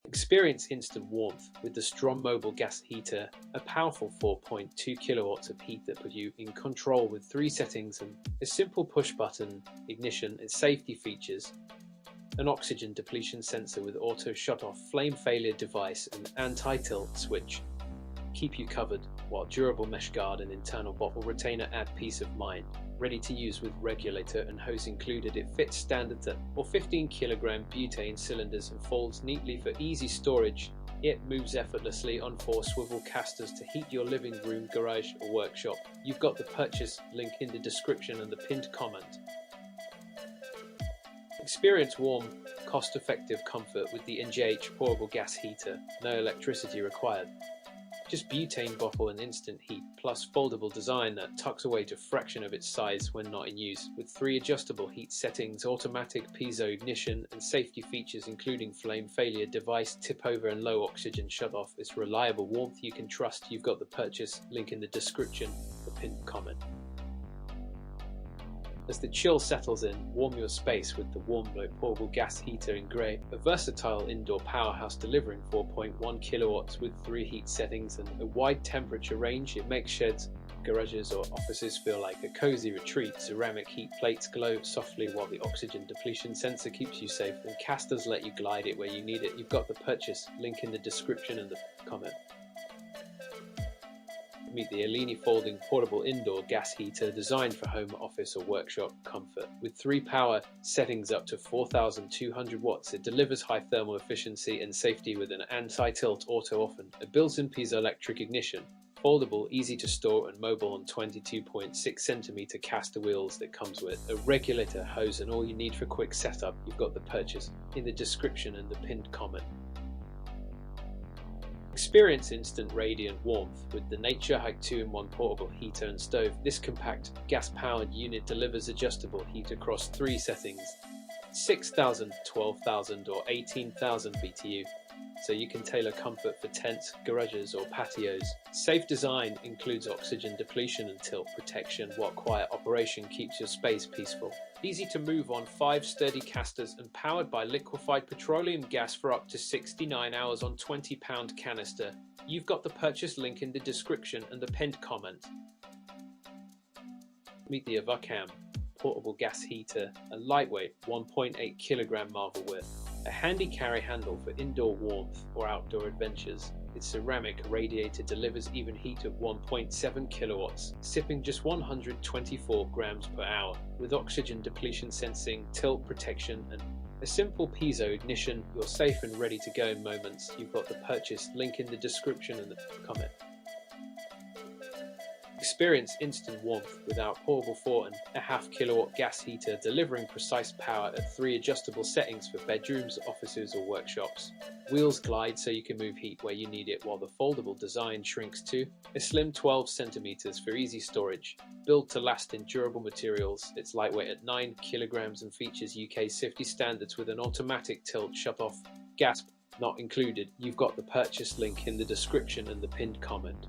Experience instant warmth with the Strom Mobile Gas Heater, a powerful 4.2 kilowatts of heat that put you in control with 3 settings and a simple push-button ignition and safety features, an oxygen depletion sensor with auto shut-off flame failure device and anti-tilt switch. Keep you covered, while durable mesh guard and internal bottle retainer add peace of mind. Ready to use with regulator and hose included, it fits standard or 15 kilogram butane cylinders and folds neatly for easy storage. It moves effortlessly on 4 swivel casters to heat your living room, garage or workshop. You've got the purchase link in the description and the pinned comment. Experience warm, cost-effective comfort with the NJH Portable Gas Heater. No electricity required. Just butane bottle and instant heat, plus foldable design that tucks away to a fraction of its size when not in use, with 3 adjustable heat settings, automatic piezo ignition, and safety features including flame failure device, tip over and low oxygen shutoff. It's reliable warmth you can trust. You've got the purchase link in the description, the pinned comment. As the chill settles in, warm your space with the Warmblow Portable Gas Heater in grey, a versatile indoor powerhouse delivering 4.1 kilowatts with 3 heat settings and a wide temperature range. It makes sheds, garages or offices feel like a cozy retreat. Ceramic heat plates glow softly while the oxygen depletion sensor keeps you safe, and casters let you glide it where you need it. You've got the purchase link in the description and the comment. Meet the Alini Folding Portable Indoor Gas Heater, designed for home, office or workshop comfort. With 3 power settings up to 4,200 watts, it delivers high thermal efficiency and safety with an anti-tilt auto off and a built-in piezoelectric ignition. Foldable, easy to store and mobile on 22.6 centimeter caster wheels that comes with a regulator, hose and all you need for quick setup. You've got the purchase in the description and the pinned comment. Experience instant radiant warmth with the Nature Hike 2-in-1 portable heater and stove. This compact gas-powered unit delivers adjustable heat across 3 settings, 6,000, 12,000 or 18,000 BTU, so you can tailor comfort for tents, garages or patios. Safe design includes oxygen depletion and tilt protection, while quiet operation keeps your space peaceful. Easy to move on 5 sturdy casters and powered by liquefied petroleum gas for up to 69 hours on 20-pound canister. You've got the purchase link in the description and the pinned comment. Meet the Avacam Portable Gas Heater, a lightweight 1.8 kilogram Marvelware, a handy carry handle for indoor warmth or outdoor adventures. Its ceramic radiator delivers even heat of 1.7 kilowatts, sipping just 124 grams per hour. With oxygen depletion sensing, tilt protection and a simple piezo ignition, you're safe and ready to go in moments. You've got the purchase link in the description and the comment. Experience instant warmth with our portable 4.5 kilowatt gas heater, delivering precise power at 3 adjustable settings for bedrooms, offices or workshops. Wheels glide so you can move heat where you need it, while the foldable design shrinks to a slim 12 centimeters for easy storage. Built to last in durable materials, it's lightweight at 9 kilograms and features UK safety standards with an automatic tilt shut-off gas not included. You've got the purchase link in the description and the pinned comment.